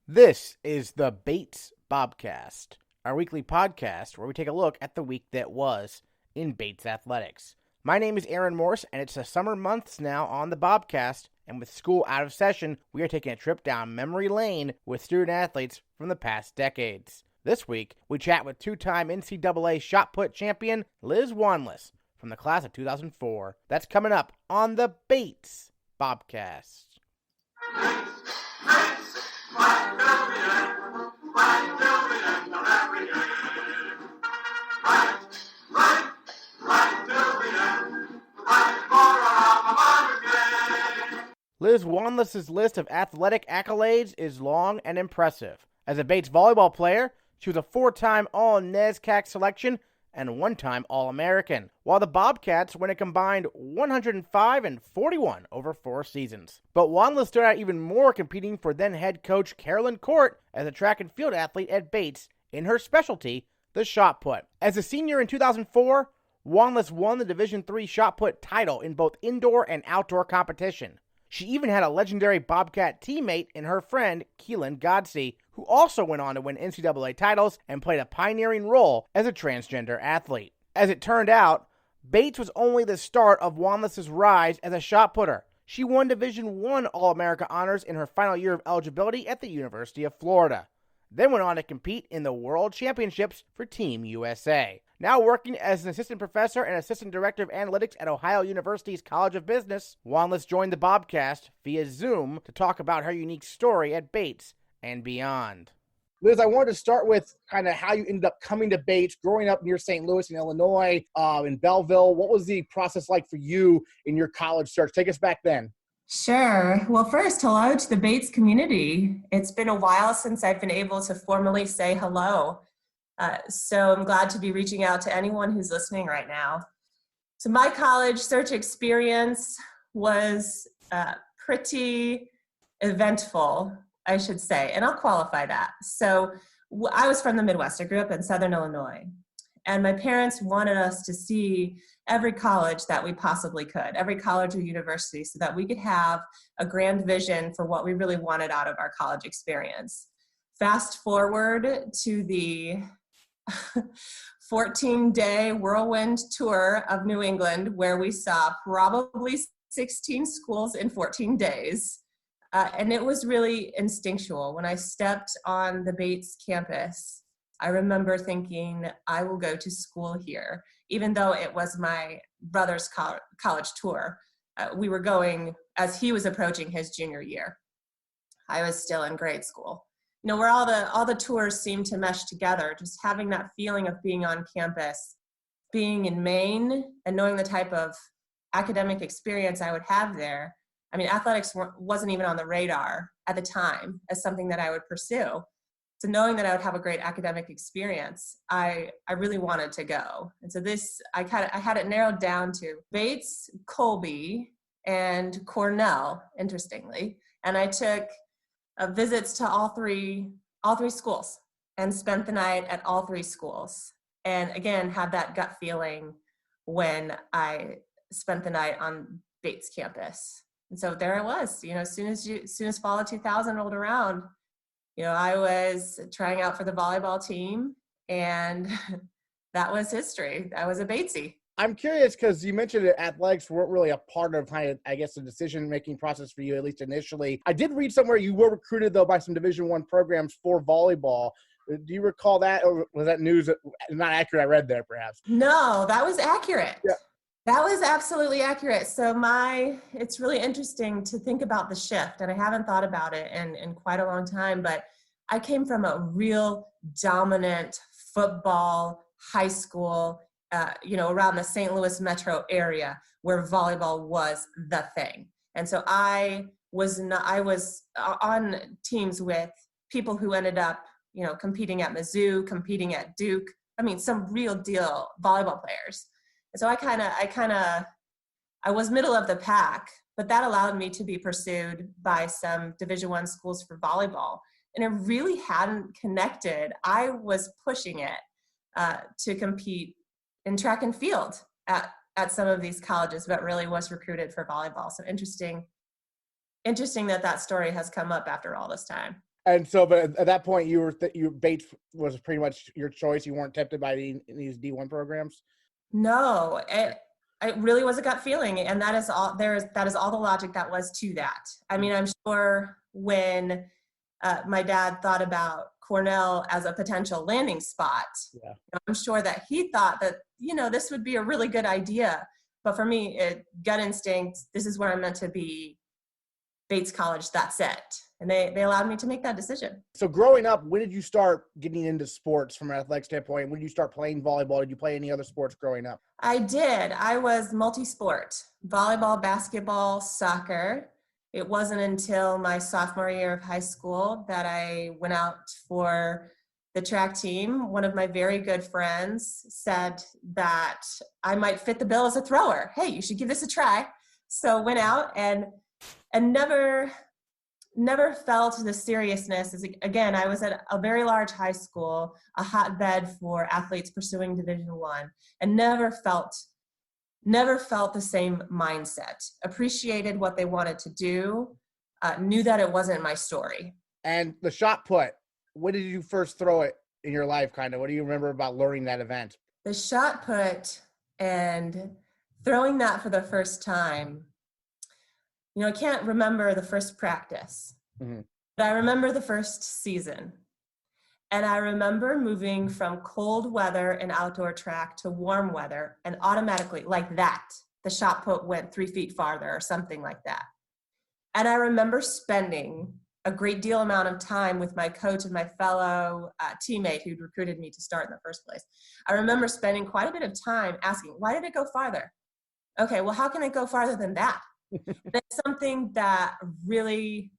This is the Bates Bobcast, our weekly podcast where we take a look at the week that was in Bates athletics. My name is Aaron Morse, and it's the summer months now on the Bobcast, and with school out of session, we are taking a trip down memory lane with student athletes from the past decades. This week, we chat with two-time NCAA shot put champion Liz Wanless from the class of 2004. That's coming up on the Bates Bobcast. Liz Wanless' list of athletic accolades is long and impressive. As a Bates volleyball player, she was a four-time All-NESCAC selection and one-time All-American, while the Bobcats win a combined 105 and 41 over 4 seasons. But Wanless stood out even more competing for then-head coach Carolyn Court as a track and field athlete at Bates in her specialty, the shot put. As a senior in 2004, Wanless won the Division III shot put title in both indoor and outdoor competition. She even had a legendary Bobcat teammate in her friend Keelin Godsey, who also went on to win NCAA titles and played a pioneering role as a transgender athlete. As it turned out, Bates was only the start of Wanless' rise as a shot putter. She won Division I All-America honors in her final year of eligibility at the University of Florida, then went on to compete in the World Championships for Team USA. Now working as an assistant professor and assistant director of analytics at Ohio University's College of Business, Wanless joined the Bobcast via Zoom to talk about her unique story at Bates and beyond. Liz, I wanted to start with kind of how you ended up coming to Bates, growing up near St. Louis in Illinois, in Belleville. What was the process like for you in your college search? Take us back then. Sure. Well, first, hello to the Bates community. It's been a while since I've been able to formally say hello. So I'm glad to be reaching out to anyone who's listening right now. So my college search experience was pretty eventful, I should say, and I'll qualify that. So I was from the Midwest. I grew up in Southern Illinois, and my parents wanted us to see every college that we possibly could, every college or university, so that we could have a grand vision for what we really wanted out of our college experience. Fast forward to the 14-day whirlwind tour of New England, where we saw probably 16 schools in 14 days. And it was really instinctual. When I stepped on the Bates campus, I remember thinking, I will go to school here, even though it was my brother's college tour. We were going as he was approaching his junior year. I was still in grade school. You know, where all the tours seemed to mesh together, just having that feeling of being on campus, being in Maine, and knowing the type of academic experience I would have there. I mean, athletics wasn't even on the radar at the time as something that I would pursue. So knowing that I would have a great academic experience, I really wanted to go. And so I had it narrowed down to Bates, Colby, and Cornell, interestingly. And I took visits to all three schools and spent the night at all 3 schools. And again, had that gut feeling when I spent the night on Bates campus. And so there I was, you know, as soon as fall of 2000 rolled around, you know, I was trying out for the volleyball team, and that was history. I was a Batesy. I'm curious because you mentioned that athletics weren't really a part of kind of, I guess, the decision-making process for you, at least initially. I did read somewhere you were recruited, though, by some Division I programs for volleyball. Do you recall that, or was that news not accurate? I read there, perhaps. No, that was accurate. Yeah. That was absolutely accurate. So it's really interesting to think about the shift, and I haven't thought about it in quite a long time, but I came from a real dominant football, high school, around the St. Louis metro area where volleyball was the thing. And so I was on teams with people who ended up, you know, competing at Mizzou, competing at Duke. I mean, some real deal volleyball players. And so I was middle of the pack, but that allowed me to be pursued by some Division I schools for volleyball. And it really hadn't connected. I was pushing it to compete in track and field at some of these colleges, but really was recruited for volleyball. So interesting that story has come up after all this time. And so, but at that point, you were Bates was pretty much your choice. You weren't tempted by these D1 programs. No, it really was a gut feeling, and that is all. That is all the logic that was to that. I mean, I'm sure when my dad thought about Cornell as a potential landing spot, I'm sure that he thought that this would be a really good idea. But for me, gut instinct. This is where I'm meant to be. Bates College. That's it. And they allowed me to make that decision. So growing up, when did you start getting into sports from an athletic standpoint? When did you start playing volleyball? Did you play any other sports growing up? I did. I was multi-sport, volleyball, basketball, soccer. It wasn't until my sophomore year of high school that I went out for the track team. One of my very good friends said that I might fit the bill as a thrower. Hey, you should give this a try. So went out and never felt the seriousness. Again, I was at a very large high school, a hotbed for athletes pursuing Division I, and never felt the same mindset. Appreciated what they wanted to do, knew that it wasn't my story. And the shot put, when did you first throw it in your life, kind of? What do you remember about learning that event? The shot put and throwing that for the first time, I can't remember the first practice, but I remember the first season. And I remember moving from cold weather and outdoor track to warm weather, and automatically, like that, the shot put went 3 feet farther or something like that. And I remember spending a great deal amount of time with my coach and my fellow teammate who'd recruited me to start in the first place. I remember spending quite a bit of time asking, why did it go farther? Okay, well, how can it go farther than that? That's something that really,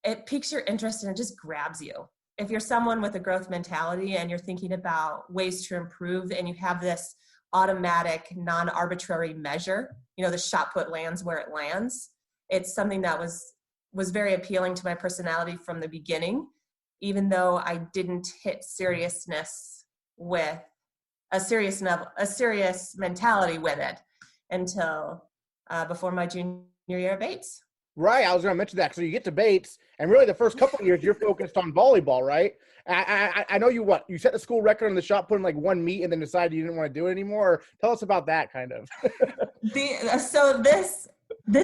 it piques your interest and it just grabs you. If you're someone with a growth mentality and you're thinking about ways to improve and you have this automatic, non-arbitrary measure, the shot put lands where it lands, it's something that was very appealing to my personality from the beginning, even though I didn't hit seriousness with a serious mentality with it until before my junior year at Bates. Right. I was going to mention that. So you get to Bates, and really the first couple of years you're focused on volleyball, right? I know you set the school record on the shot put in like one meet and then decided you didn't want to do it anymore. Tell us about that kind of. So this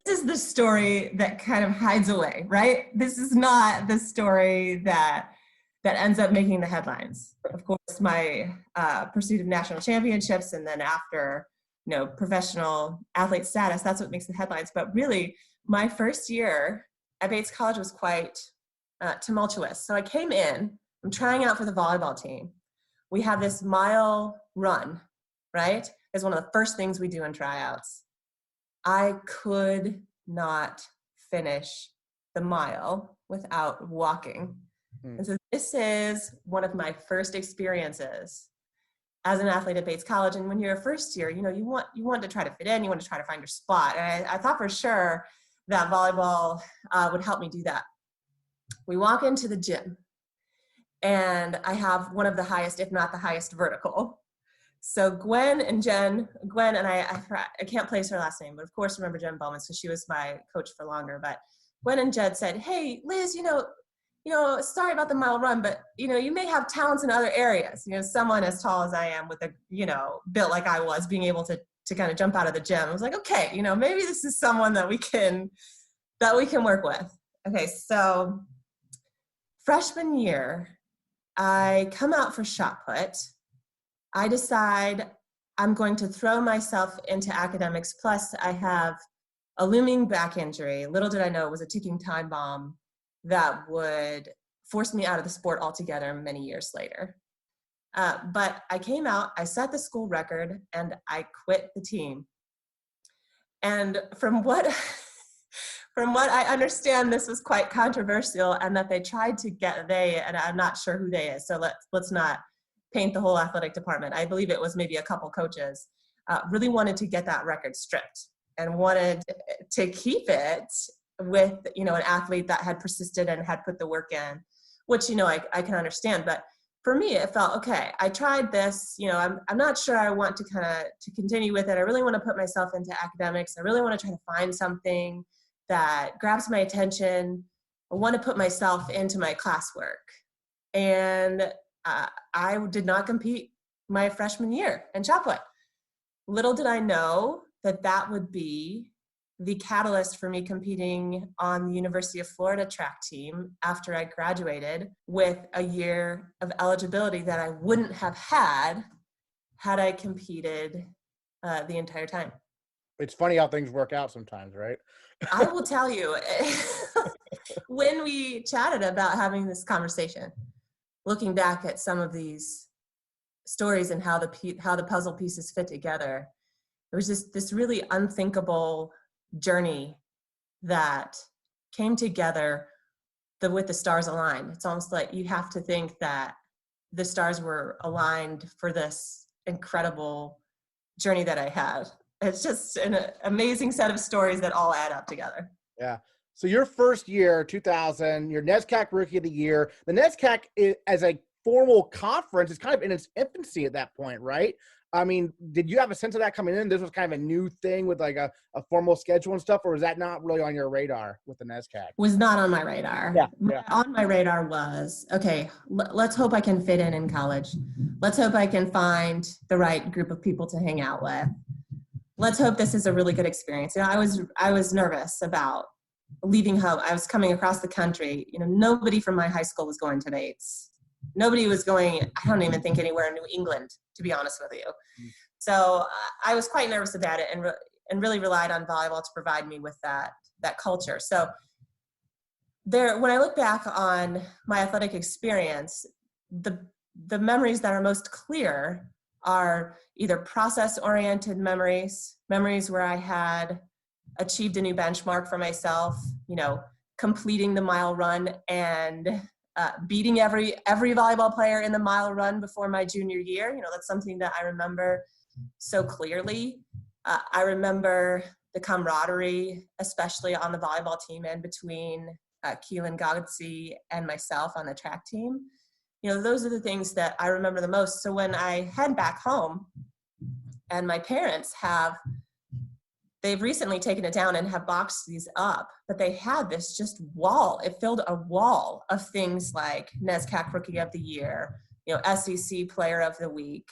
is the story that kind of hides away, right? This is not the story that ends up making the headlines. Of course, my pursuit of national championships, and then after professional athlete status, that's what makes the headlines. But really, my first year at Bates College was quite tumultuous. So I came in, I'm trying out for the volleyball team. We have this mile run, right? It's one of the first things we do in tryouts. I could not finish the mile without walking. And so this is one of my first experiences as an athlete at Bates College. And when you're a first year, you want to try to fit in, you want to try to find your spot. And I thought for sure that volleyball would help me do that. We walk into the gym and I have one of the highest, if not the highest, vertical. So Gwen and I can't place her last name, but of course remember Jen Bowman, because she was my coach for longer. But Gwen and Jed said, hey, Liz, sorry about the mile run, but, you may have talents in other areas. Someone as tall as I am with a, built like I was, being able to kind of jump out of the gym. I was like, okay, maybe this is someone that we can work with. Okay. So freshman year, I come out for shot put. I decide I'm going to throw myself into academics. Plus I have a looming back injury. Little did I know it was a ticking time bomb that would force me out of the sport altogether many years later. But I came out, I set the school record, and I quit the team. And from what I understand, this was quite controversial, and that they tried to and I'm not sure who they is, so let's not paint the whole athletic department. I believe it was maybe a couple coaches, really wanted to get that record stripped and wanted to keep it with, an athlete that had persisted and had put the work in, which, I can understand. But for me, it felt, okay, I tried this, I'm not sure I want to continue with it. I really want to put myself into academics. I really want to try to find something that grabs my attention. want to put myself into my classwork. And I did not compete my freshman year in shot put. Little did I know that that would be the catalyst for me competing on the University of Florida track team after I graduated, with a year of eligibility that I wouldn't have had I competed the entire time. It's funny how things work out sometimes, right? I will tell you, when we chatted about having this conversation, looking back at some of these stories and how the puzzle pieces fit together, it was just this really unthinkable journey that came together with the stars aligned. It's almost like you have to think that the stars were aligned for this incredible journey that I had. It's just an amazing set of stories that all add up together. Yeah. So your first year, 2000, your NESCAC Rookie of the Year. The NESCAC as a formal conference is kind of in its infancy at that point, right? I mean, did you have a sense of that coming in? This was kind of a new thing with like a formal schedule and stuff, or was that not really on your radar with the NESCAC? Was not on my radar. Yeah. On my radar was, okay, let's hope I can fit in college. Let's hope I can find the right group of people to hang out with. Let's hope this is a really good experience. You know, I was nervous about leaving home. I was coming across the country. You know, nobody from my high school was going to Bates. Nobody was going, I don't even think anywhere in New England, to be honest with you. So I was quite nervous about it and really relied on volleyball to provide me with that culture. So when I look back on my athletic experience, the memories that are most clear are either process-oriented memories where I had achieved a new benchmark for myself, you know, completing the mile run and beating every volleyball player in the mile run before my junior year. You know, that's something that I remember so clearly. I remember the camaraderie, especially on the volleyball team and between Keelin Godsey and myself on the track team. You know, those are the things that I remember the most. So when I head back home, and my parents they've recently taken it down and have boxed these up, but they had this just wall. It filled a wall of things like NESCAC Rookie of the Year, you know, SEC Player of the Week,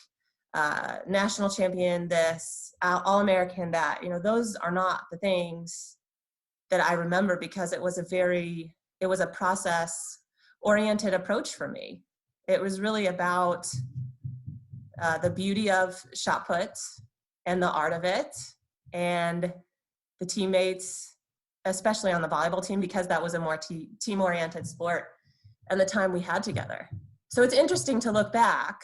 National Champion this, All-American that. You know, those are not the things that I remember, because it was a process-oriented approach for me. It was really about the beauty of shot put and the art of it, and the teammates, especially on the volleyball team, because that was a more team-oriented sport, and the time we had together. So it's interesting to look back,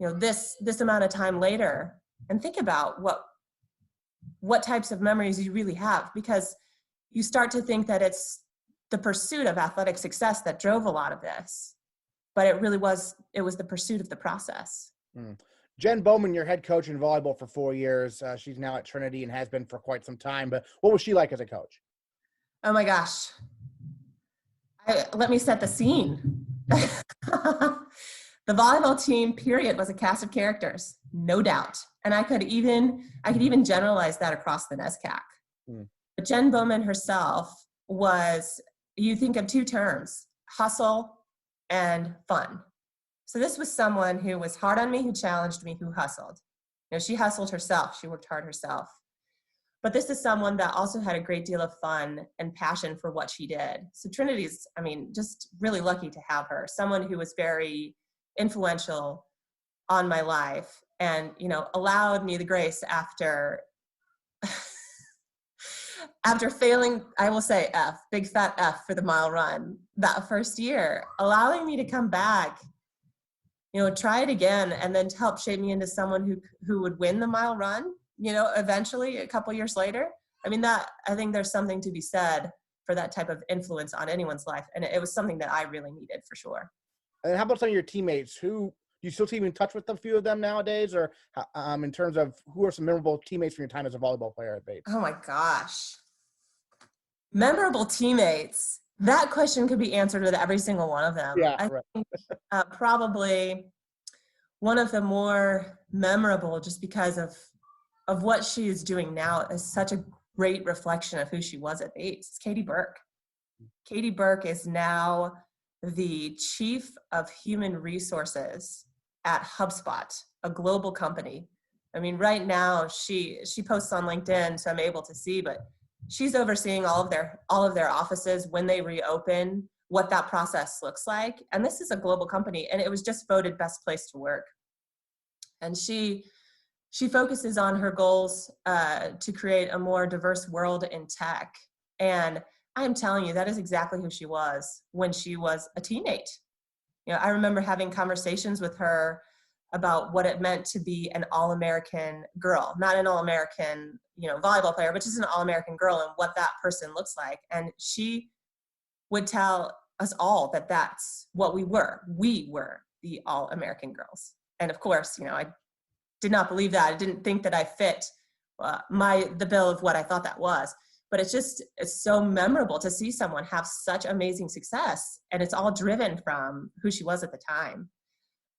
you know, this amount of time later, and think about what types of memories you really have, because you start to think that it's the pursuit of athletic success that drove a lot of this, but it was the pursuit of the process. Jen Bowman, your head coach in volleyball for 4 years. She's now at Trinity and has been for quite some time. But what was she like as a coach? Oh my gosh. Let me set the scene. The volleyball team, period, was a cast of characters, no doubt. And I could even generalize that across the NESCAC. But Jen Bowman herself you think of two terms, hustle and fun. So this was someone who was hard on me, who challenged me, who hustled. You know, she hustled herself. She worked hard herself. But this is someone that also had a great deal of fun and passion for what she did. So Trinity's, I mean, just really lucky to have her. Someone who was very influential on my life and, you know, allowed me the grace after failing, I will say big fat F for the mile run that first year, allowing me to come back, you know, try it again, and then to help shape me into someone who would win the mile run, you know, eventually a couple years later. I mean, I think there's something to be said for that type of influence on anyone's life. And it was something that I really needed for sure. And how about some of your teammates? Who do you still keep in touch with a few of them nowadays, or in terms of who are some memorable teammates from your time as a volleyball player at Bates? Oh my gosh. Memorable teammates. That question could be answered with every single one of them. Yeah, I think probably one of the more memorable, just because of what she is doing now, is such a great reflection of who she was at Bates. It's Katie Burke. Katie Burke is now the Chief of Human Resources at HubSpot, a global company. I mean, right now she posts on LinkedIn, so I'm able to see, but she's overseeing all of their offices when they reopen, what that process looks like. And this is a global company, and it was just voted best place to work. And she focuses on her goals to create a more diverse world in tech. And I'm telling you, that is exactly who she was when she was a teenage. You know, I remember having conversations with her about what it meant to be an All-American girl, not an All-American, volleyball player, but just an All-American girl, and what that person looks like. And she would tell us all that that's what we were. We were the All-American girls. And of course, I did not believe that. I didn't think that I fit the bill of what I thought that was. But it's so memorable to see someone have such amazing success, and it's all driven from who she was at the time.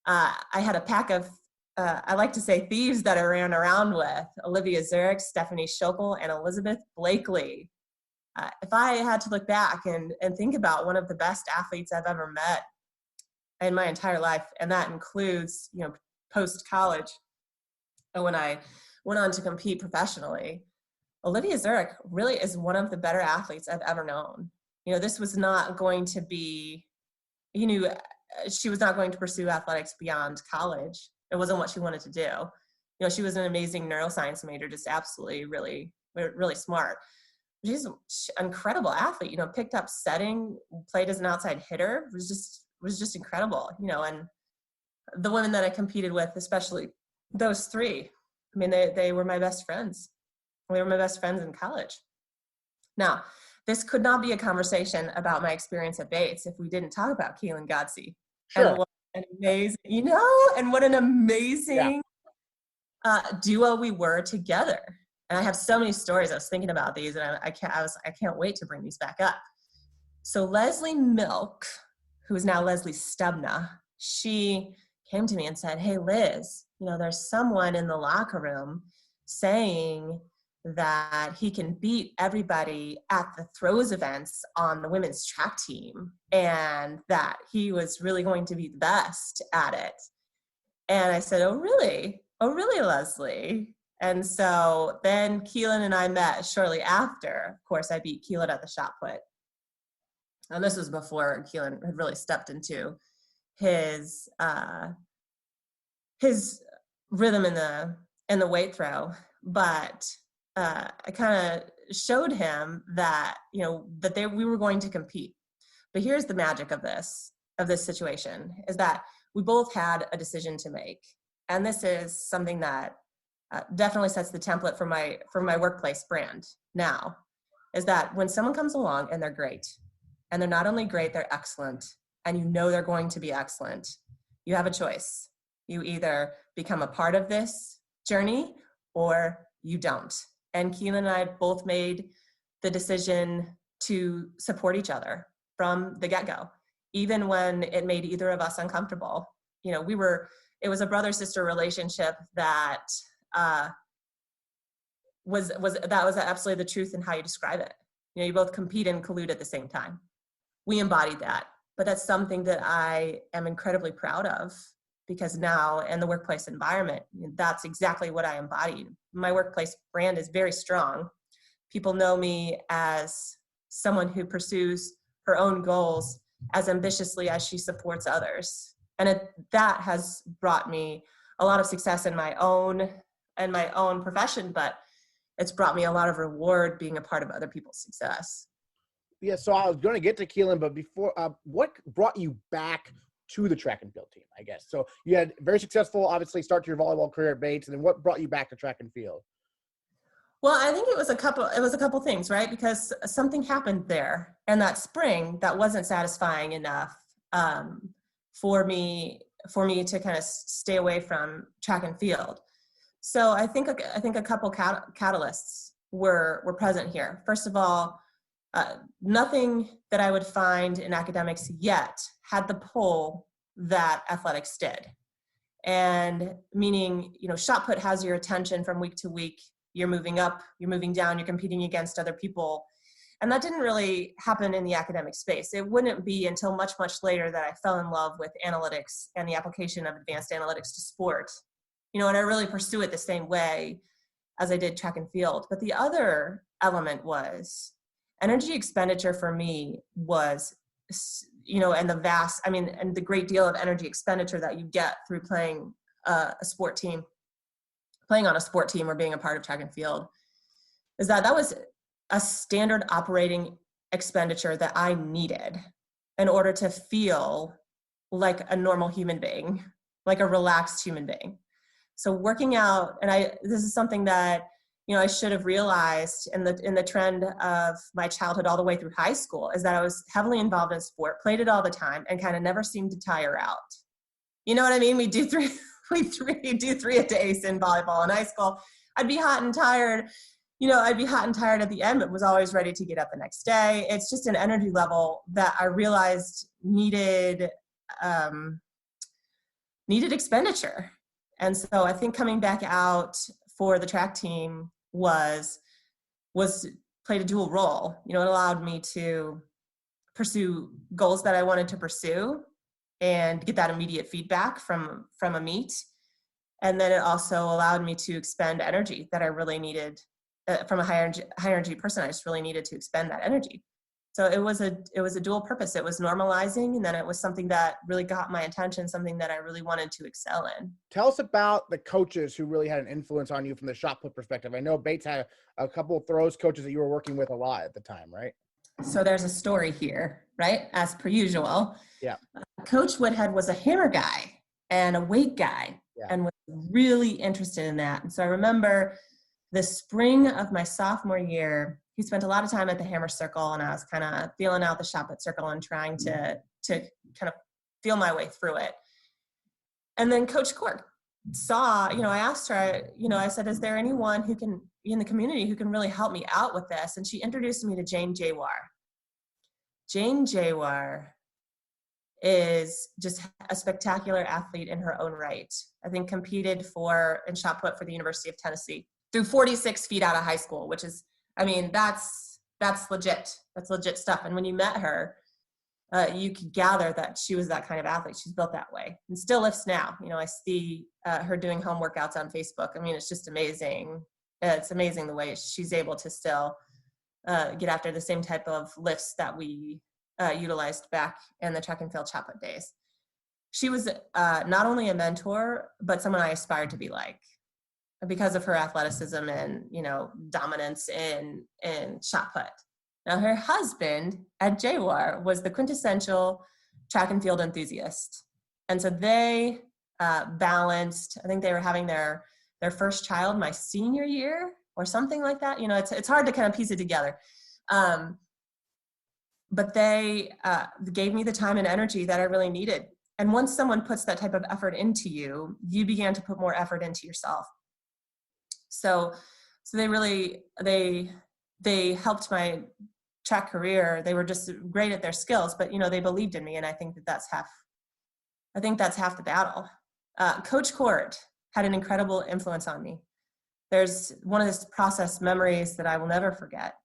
I had a pack of, I like to say, thieves that I ran around with: Olivia Zurich, Stephanie Schokel, and Elizabeth Blakely. If I had to look back and think about one of the best athletes I've ever met in my entire life, and that includes, post-college, and when I went on to compete professionally, Olivia Zurich really is one of the better athletes I've ever known. This was not going to be, she was not going to pursue athletics beyond college. It wasn't what she wanted to do. She was an amazing neuroscience major, just absolutely really, really smart. She's an incredible athlete, picked up setting, played as an outside hitter, was just incredible, and the women that I competed with, especially those three, I mean, they were my best friends. They were my best friends in college. Now, this could not be a conversation about my experience at Bates if we didn't talk about Keelin Godsey. Sure. And what an amazing, and what an amazing duo we were together. And I have so many stories. I was thinking about these, and I can't wait to bring these back up. So Leslie Milk, who is now Leslie Stubna, she came to me and said, "Hey, Liz, there's someone in the locker room saying that he can beat everybody at the throws events on the women's track team, and that he was really going to be the best at it." And I said, "Oh, really? Oh, really, Leslie?" And so then Keelin and I met shortly after. Of course, I beat Keelin at the shot put. And this was before Keelin had really stepped into his rhythm in the weight throw. But I kind of showed him that, we were going to compete. But here's the magic of this situation, is that we both had a decision to make. And this is something that definitely sets the template for my workplace brand now, is that when someone comes along and they're great, and they're not only great, they're excellent, and they're going to be excellent, you have a choice. You either become a part of this journey or you don't. And Keelin and I both made the decision to support each other from the get-go, even when it made either of us uncomfortable. It was a brother-sister relationship that was absolutely the truth in how you describe it. You both compete and collude at the same time. We embodied that, but that's something that I am incredibly proud of, because now in the workplace environment, that's exactly what I embodied. My workplace brand is very strong. People know me as someone who pursues her own goals as ambitiously as she supports others. And that has brought me a lot of success in my own profession, but it's brought me a lot of reward being a part of other people's success. Yeah, so I was going to get to Keelin, but before, what brought you back to the track and field team, I guess? So you had very successful, obviously, start to your volleyball career at Bates, and then what brought you back to track and field? Well, I think it was a couple things, right? Because something happened there, and that spring that wasn't satisfying enough for me to kind of stay away from track and field. So I think a couple catalysts were present here. First of all, nothing that I would find in academics yet had the pull that athletics did. And meaning, shot put has your attention from week to week. You're moving up, you're moving down, you're competing against other people. And that didn't really happen in the academic space. It wouldn't be until much, much later that I fell in love with analytics and the application of advanced analytics to sport. And I really pursue it the same way as I did track and field. But the other element was energy expenditure for me was, and the great deal of energy expenditure that you get through playing on a sport team or being a part of track and field, is that was a standard operating expenditure that I needed in order to feel like a normal human being, like a relaxed human being. So working out, and this is something that, I should have realized in the trend of my childhood all the way through high school, is that I was heavily involved in sport, played it all the time, and kind of never seemed to tire out. You know what I mean? We do three a days in volleyball in high school. I'd be hot and tired. I'd be hot and tired at the end, but was always ready to get up the next day. It's just an energy level that I realized needed expenditure. And so I think coming back out for the track team played a dual role. It allowed me to pursue goals that I wanted to pursue and get that immediate feedback from a meet. And then it also allowed me to expend energy that I really needed from a high energy person. I just really needed to expend that energy. So it was a dual purpose. It was normalizing, and then it was something that really got my attention, something that I really wanted to excel in. Tell us about the coaches who really had an influence on you from the shot put perspective. I know Bates had a couple of throws coaches that you were working with a lot at the time, right? So there's a story here, right? As per usual. Yeah. Coach Woodhead was a hammer guy and a weight guy, and was really interested in that. And so I remember the spring of my sophomore year, he spent a lot of time at the hammer circle, and I was kind of feeling out the shot put circle and trying to kind of feel my way through it. And then Coach Court saw, I asked her, I said, is there anyone who can, in the community, who can really help me out with this? And she introduced me to Jane Jawar. Jane Jawar is just a spectacular athlete in her own right. I think competed in shot put for the University of Tennessee through 46 feet out of high school, which is, that's legit. That's legit stuff. And when you met her, you could gather that she was that kind of athlete. She's built that way and still lifts now. I see her doing home workouts on Facebook. It's just amazing. It's amazing the way she's able to still get after the same type of lifts that we utilized back in the track and field shot put days. She was not only a mentor, but someone I aspired to be like, because of her athleticism and, dominance in shot put. Now, her husband, Ed Jawar, was the quintessential track and field enthusiast. And so they balanced, I think they were having their first child my senior year or something like that. It's hard to kind of piece it together. But they gave me the time and energy that I really needed. And once someone puts that type of effort into you, you began to put more effort into yourself. So they helped my track career. They were just great at their skills, but they believed in me, and I think that's half the battle. Coach Court had an incredible influence on me. There's one of his process memories that I will never forget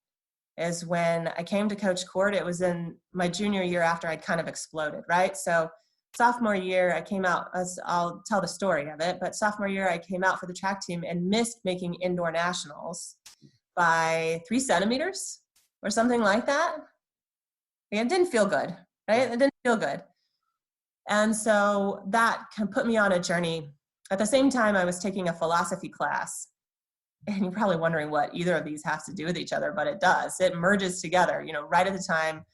is when I came to Coach Court. It was in my junior year after I'd kind of exploded, right? So sophomore year, I came out, I'll tell the story of it, but sophomore year, I came out for the track team and missed making indoor nationals by 3 centimeters or something like that. It didn't feel good, right? It didn't feel good. And so that put me on a journey. At the same time, I was taking a philosophy class. And you're probably wondering what either of these has to do with each other, but it does. It merges together, right at the time.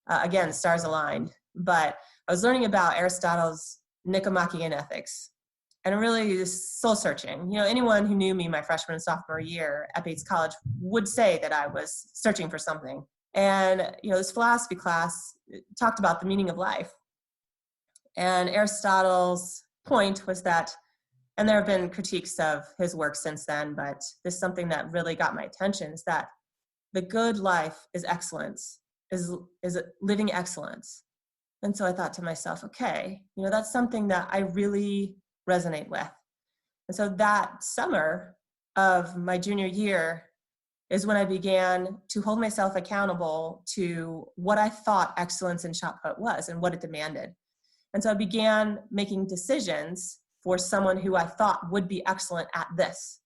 Again, stars aligned. But I was learning about Aristotle's Nicomachean Ethics, and really soul searching. Anyone who knew me my freshman and sophomore year at Bates College would say that I was searching for something. And, this philosophy class talked about the meaning of life. And Aristotle's point was that, and there have been critiques of his work since then, but this is something that really got my attention, is that the good life is excellence, is living excellence. And so I thought to myself, okay, that's something that I really resonate with. And so that summer of my junior year, is when I began to hold myself accountable to what I thought excellence in shot put was and what it demanded. And so I began making decisions for someone who I thought would be excellent at this.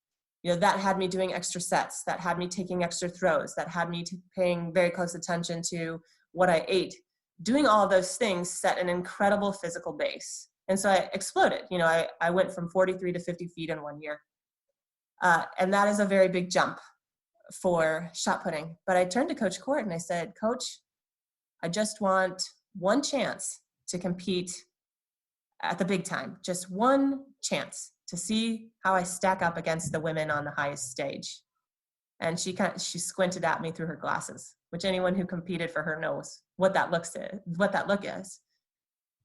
That had me doing extra sets, that had me taking extra throws, that had me paying very close attention to what I ate. Doing all of those things set an incredible physical base. And so I exploded. I went from 43 to 50 feet in 1 year. And that is a very big jump for shot putting. But I turned to Coach Court and I said, Coach, I just want one chance to compete at the big time. Just one chance to see how I stack up against the women on the highest stage. And she squinted at me through her glasses, which anyone who competed for her knows what that look is.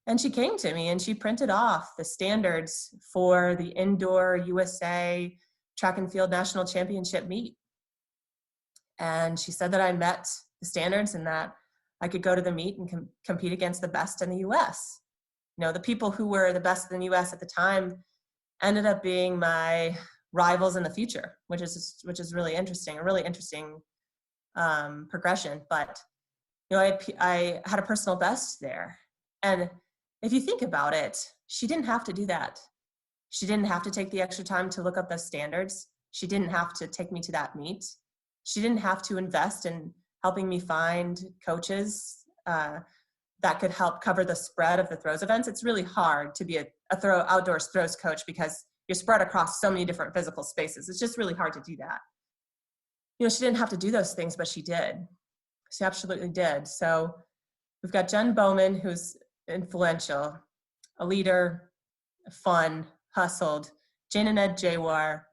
And she came to me and she printed off the standards for the indoor USA track and field national championship meet. And she said that I met the standards and that I could go to the meet and compete against the best in the US. The people who were the best in the US at the time ended up being my rivals in the future, which is really interesting, a really interesting progression. But, I had a personal best there. And if you think about it, she didn't have to do that. She didn't have to take the extra time to look up those standards. She didn't have to take me to that meet. She didn't have to invest in helping me find coaches that could help cover the spread of the throws events. It's really hard to be a outdoors throws coach because you're spread across so many different physical spaces. It's just really hard to do that. She didn't have to do those things, but she did. She absolutely did. So we've got Jen Bowman, who's influential, a leader, fun, hustled, Jane and Ed Jawar,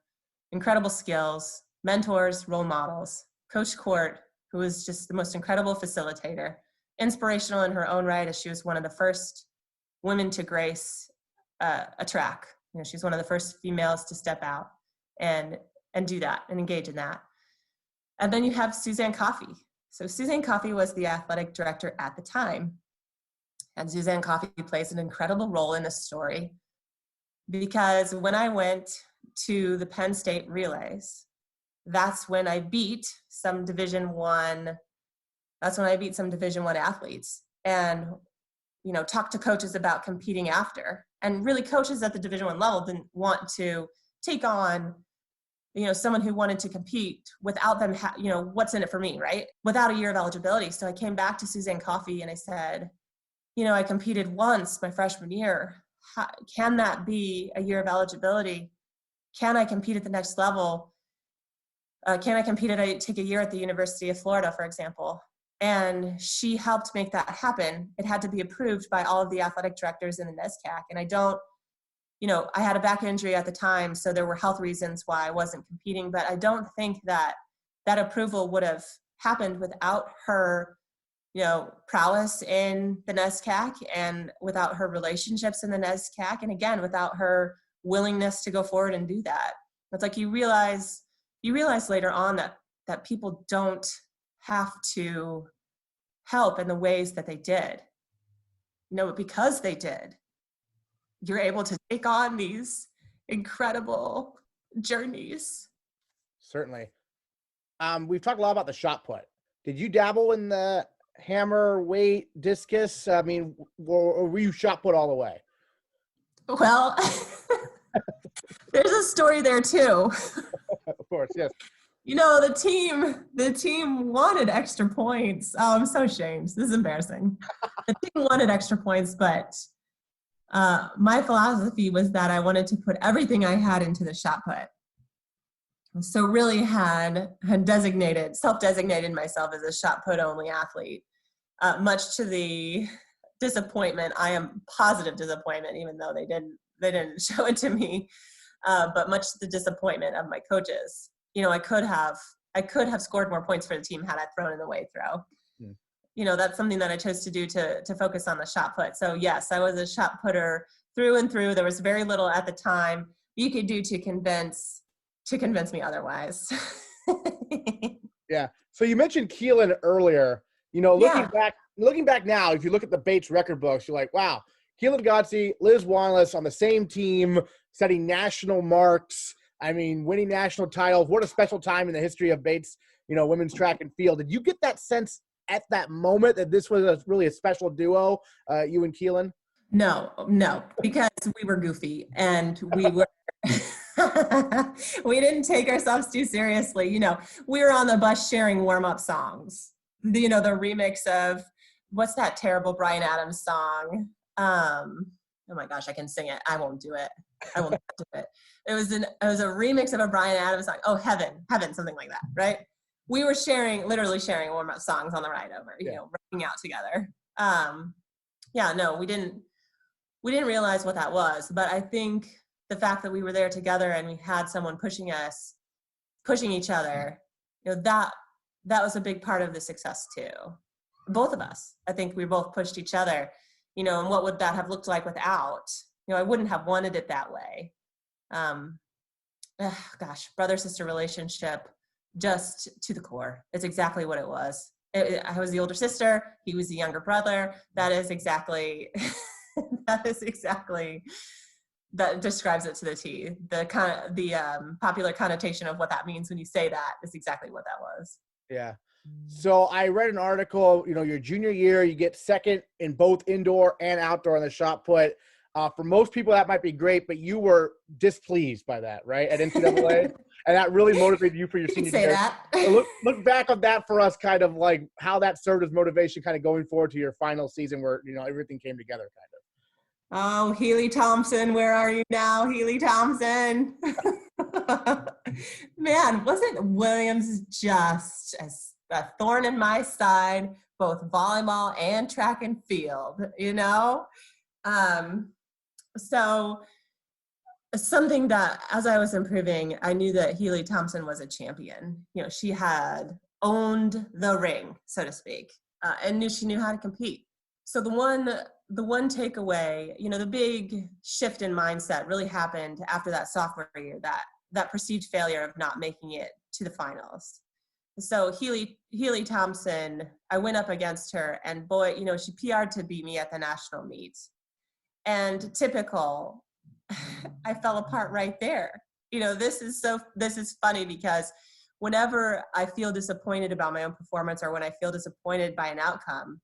incredible skills, mentors, role models, Coach Court, who was just the most incredible facilitator, inspirational in her own right as she was one of the first women to grace a track. She's one of the first females to step out and do that and engage in that. And then you have Suzanne Coffey. So Suzanne Coffey was the athletic director at the time. And Suzanne Coffey plays an incredible role in this story because when I went to the Penn State relays, that's when I beat some Division I athletes and, talked to coaches about competing after. And really coaches at the Division I level didn't want to take on, someone who wanted to compete without them, what's in it for me, right? Without a year of eligibility. So I came back to Suzanne Coffey and I said, I competed once my freshman year. Can that be a year of eligibility? Can I compete at the next level? Can I take a year at the University of Florida, for example? And she helped make that happen. It had to be approved by all of the athletic directors in the NCAA. And I had a back injury at the time, so there were health reasons why I wasn't competing, but I don't think that approval would have happened without her, prowess in the NCAA and without her relationships in the NCAA. And again, without her willingness to go forward and do that. It's like you realize later on that people don't have to help in the ways that they did, because they did. You're able to take on these incredible journeys. Certainly. We've talked a lot about the shot put. Did you dabble in the hammer, weight, discus? I mean, or were you shot put all the way? Well, there's a story there too. Of course, yes. The team wanted extra points. Oh, I'm so ashamed. This is embarrassing. The team wanted extra points, but my philosophy was that I wanted to put everything I had into the shot put. So really had self-designated myself as a shot put only athlete, much to the disappointment. I am positive disappointment, even though they didn't show it to me, but much to the disappointment of my coaches. I could have scored more points for the team had I thrown in the weight throw. That's something that I chose to do to focus on the shot put. So yes, I was a shot putter through and through. There was very little at the time you could do to convince me otherwise. Yeah. So you mentioned Keelin earlier. Looking back now, if you look at the Bates record books, you're like, wow, Keelin Godsey, Liz Wanless on the same team, setting national marks. I mean, winning national titles. What a special time in the history of Bates women's track and field. Did you get that sense at that moment that this was really a special duo, you and Keelin? No, because we were goofy and we were, we didn't take ourselves too seriously. We were on the bus sharing warm-up songs. The remix of, what's that terrible Bryan Adams song? Oh my gosh, I can sing it. I won't do it. I will not do it. It was a remix of a Bryan Adams song. Oh, Heaven, something like that, right? We were literally sharing warm-up songs on the ride over, running out together. We didn't realize what that was, but I think the fact that we were there together and we had someone pushing each other, that was a big part of the success too. Both of us, I think we both pushed each other, and what would that have looked like without? I wouldn't have wanted it that way. Brother-sister relationship, just to the core. It's exactly what it was. I was the older sister. He was the younger brother. That describes it to the T. The popular connotation of what that means when you say that is exactly what that was. Yeah. So I read an article, your junior year, you get second in both indoor and outdoor on the shot put. For most people, that might be great, but you were displeased by that, right, at NCAA? And that really motivated you for your senior year. That. So look back on that for us, kind of like how that served as motivation kind of going forward to your final season where, everything came together kind of. Oh, Healy Thompson, where are you now, Healy Thompson? Man, wasn't Williams just a thorn in my side, both volleyball and track and field, So something that, as I was improving, I knew that Healy Thompson was a champion. She had owned the ring, so to speak, and she knew how to compete. So the one takeaway, the big shift in mindset really happened after that sophomore year, that perceived failure of not making it to the finals. So Healy Thompson, I went up against her, and boy, she PR'd to beat me at the national meet. And typical, I fell apart right there. This is funny because whenever I feel disappointed about my own performance or when I feel disappointed by an outcome,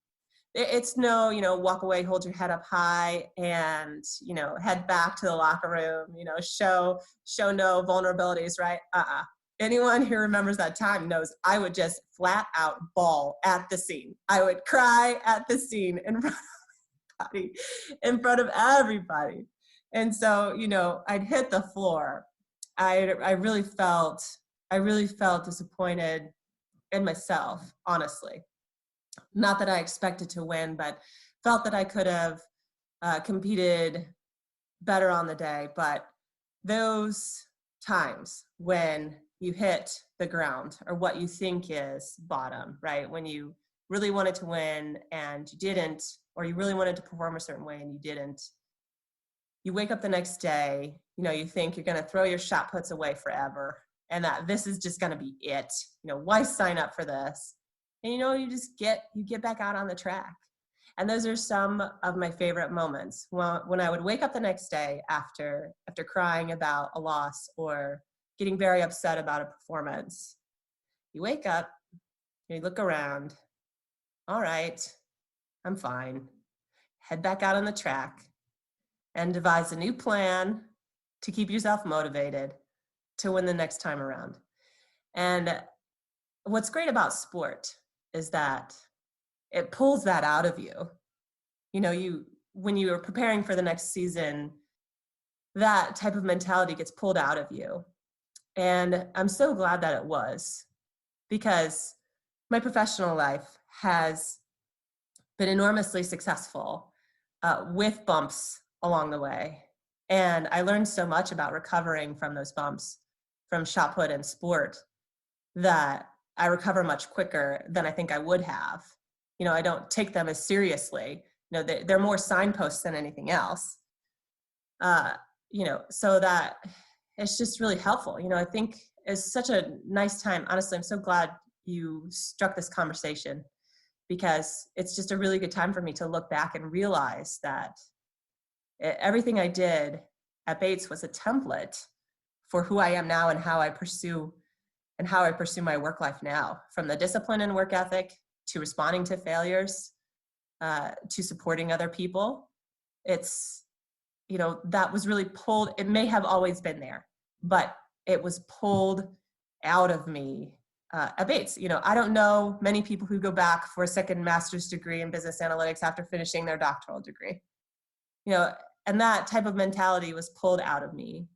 it's no, walk away, hold your head up high and, head back to the locker room, show no vulnerabilities, right? Anyone who remembers that time knows I would just flat out bawl at the scene. I would cry at the scene in front of everybody. And so, I'd hit the floor. I really felt disappointed in myself, honestly. Not that I expected to win, but felt that I could have competed better on the day. But those times when you hit the ground or what you think is bottom, right? When you really wanted to win and you didn't, or you really wanted to perform a certain way and you didn't, you wake up the next day, you think you're going to throw your shot puts away forever and that this is just going to be it. Why sign up for this? And you get back out on the track. And those are some of my favorite moments. When I would wake up the next day after crying about a loss or getting very upset about a performance, you wake up, you look around, all right, I'm fine. Head back out on the track and devise a new plan to keep yourself motivated to win the next time around. And what's great about sport is that it pulls that out of you. When you are preparing for the next season, that type of mentality gets pulled out of you. And I'm so glad that it was, because my professional life has been enormously successful with bumps along the way. And I learned so much about recovering from those bumps from shot put and sport that I recover much quicker than I think I would have. I don't take them as seriously. They're more signposts than anything else. So that it's just really helpful. I think it's such a nice time. Honestly, I'm so glad you struck this conversation, because it's just a really good time for me to look back and realize that everything I did at Bates was a template for who I am now and how I pursue and how I pursue my work life now, from the discipline and work ethic to responding to failures, to supporting other people. It's, that was really pulled. It may have always been there, but it was pulled out of me at Bates. I don't know many people who go back for a second master's degree in business analytics after finishing their doctoral degree. And that type of mentality was pulled out of me,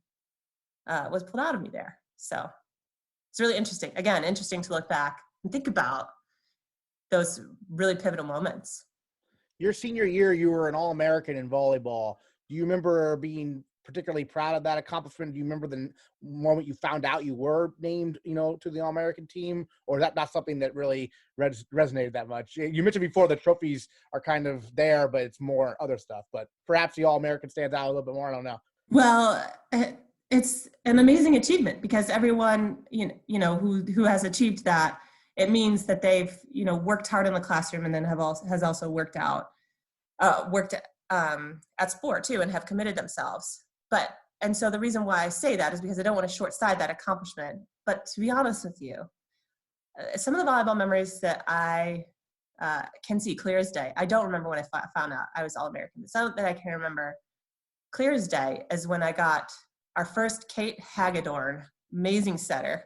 there. So it's really interesting. Again, interesting to look back and think about those really pivotal moments. Your senior year, you were an All-American in volleyball. Do you remember being particularly proud of that accomplishment? Do you remember the moment you found out you were named, to the All-American team? Or is that not something that really resonated that much? You mentioned before the trophies are kind of there, but it's more other stuff. But perhaps the All-American stands out a little bit more. I don't know. Well, it's an amazing achievement because everyone, who has achieved that, it means that they've, worked hard in the classroom and then has also worked at sport too and have committed themselves. And so the reason why I say that is because I don't want to short-side that accomplishment. But to be honest with you, some of the volleyball memories that I can see clear as day, I don't remember when I found out I was All-American. Some that I can remember clear as day is when I got our first Kate Hagedorn, amazing setter.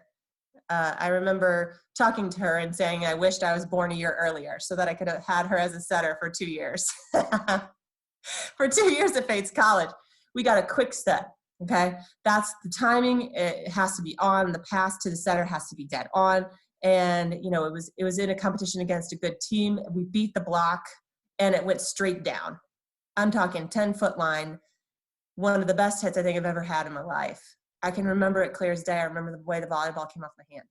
I remember talking to her and saying I wished I was born a year earlier so that I could have had her as a setter for 2 years. For 2 years at Bates College, we got a quick set, okay? That's the timing. It has to be on. The pass to the setter has to be dead on. And, it was in a competition against a good team. We beat the block, and it went straight down. I'm talking 10-foot line, one of the best hits I think I've ever had in my life. I can remember it clear as day. I remember the way the volleyball came off my hand.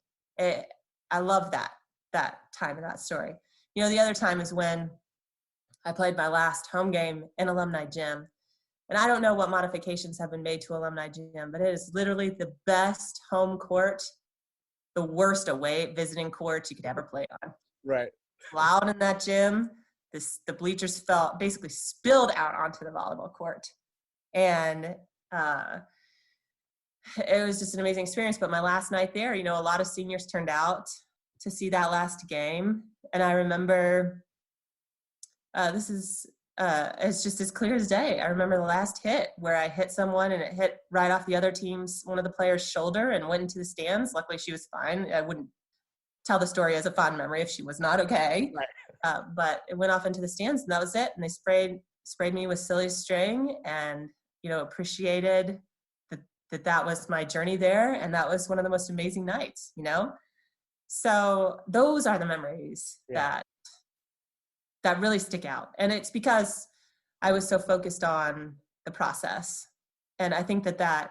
I love that time and that story. The other time is when I played my last home game in Alumni Gym. And I don't know what modifications have been made to Alumni Gym, but it is literally the best home court, the worst away visiting court you could ever play on. Right. Loud in that gym. The bleachers basically spilled out onto the volleyball court. And it was just an amazing experience. But my last night there, a lot of seniors turned out to see that last game. And I remember, it's just as clear as day. I remember the last hit where I hit someone and it hit right off the other team's, one of the players' shoulder and went into the stands. Luckily, she was fine. I wouldn't tell the story as a fond memory if she was not okay. Right. But it went off into the stands and that was it. And they sprayed me with silly string and, appreciated that was my journey there. And that was one of the most amazing nights, So those are the memories that really stick out. And it's because I was so focused on the process. And I think that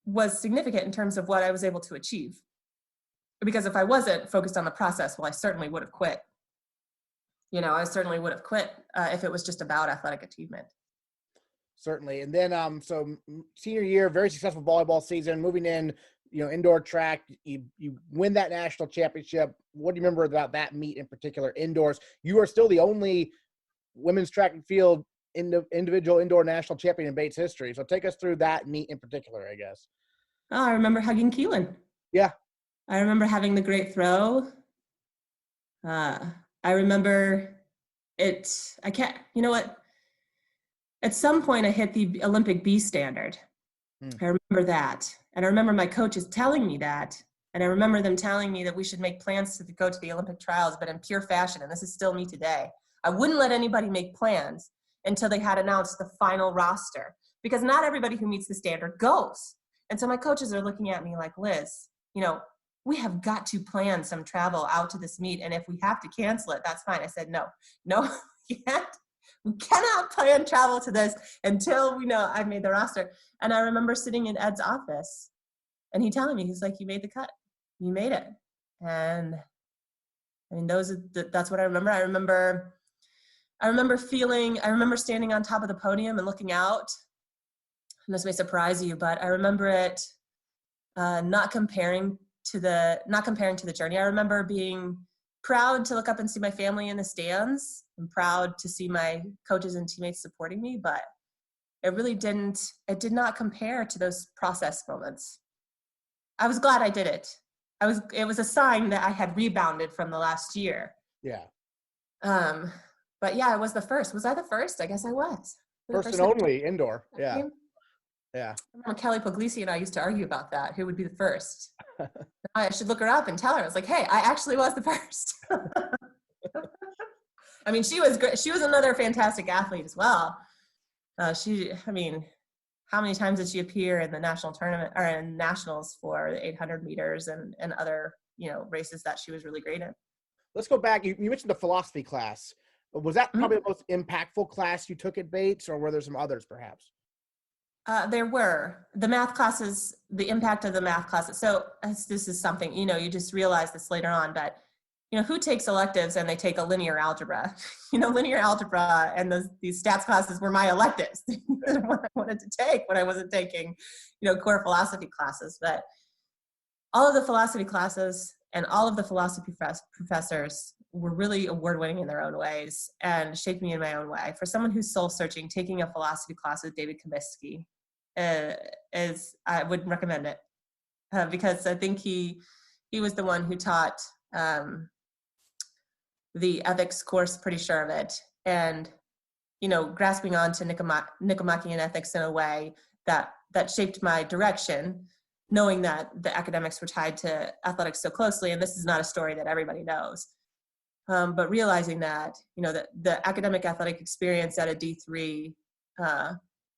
was significant in terms of what I was able to achieve. Because if I wasn't focused on the process, well, I certainly would have quit. I certainly would have quit if it was just about athletic achievement. Certainly. And then, so senior year, very successful volleyball season, moving in, indoor track, you win that national championship. What do you remember about that meet in particular, indoors? You are still the only women's track and field individual indoor national champion in Bates history. So take us through that meet in particular, I guess. Oh, I remember hugging Keelin. Yeah. I remember having the great throw. I remember it. You know what? At some point I hit the Olympic B standard. I remember that. And I remember my coaches telling me that. And I remember them telling me that we should make plans to go to the Olympic trials, but in pure fashion. And this is still me today. I wouldn't let anybody make plans until they had announced the final roster, because not everybody who meets the standard goes. And so my coaches are looking at me like, Liz, we have got to plan some travel out to this meet. And if we have to cancel it, that's fine. I said, no, we can't. We cannot plan travel to this until we know I've made the roster. And I remember sitting in Ed's office and he telling me, he's like, you made the cut. You made it. And I mean, that's what I remember. I remember standing on top of the podium and looking out. And this may surprise you, but I remember it not comparing to the journey. I remember being proud to look up and see my family in the stands. I'm proud to see my coaches and teammates supporting me, but it did not compare to those process moments. I was glad I did it. It was a sign that I had rebounded from the last year. Yeah. But yeah, I was the first. Was I the first? I guess I was. First and only indoor. Yeah. Game? Yeah. I remember Kelly Puglisi and I used to argue about that. Who would be the first? I should look her up and tell her. I was like, hey, I actually was the first. I mean, she was great. She was another fantastic athlete as well. I mean, how many times did she appear in the national tournament or in nationals for the 800 meters and other, races that she was really great in? Let's go back. You mentioned the philosophy class. Was that probably the most impactful class you took at Bates, or were there some others perhaps? There were the math classes, the impact of the math classes. So this is something, you just realize this later on, but who takes electives and they take a linear algebra? Linear algebra and these stats classes were my electives. What I wanted to take when I wasn't taking, core philosophy classes. But all of the philosophy classes and all of the philosophy professors were really award-winning in their own ways and shaped me in my own way. For someone who's soul-searching, taking a philosophy class with David Kaminsky I would recommend it because I think he was the one who taught the ethics course, pretty sure of it, and grasping on to Nicomachean ethics in a way that shaped my direction, knowing that the academics were tied to athletics so closely, and this is not a story that everybody knows, but realizing that that the academic athletic experience at a D3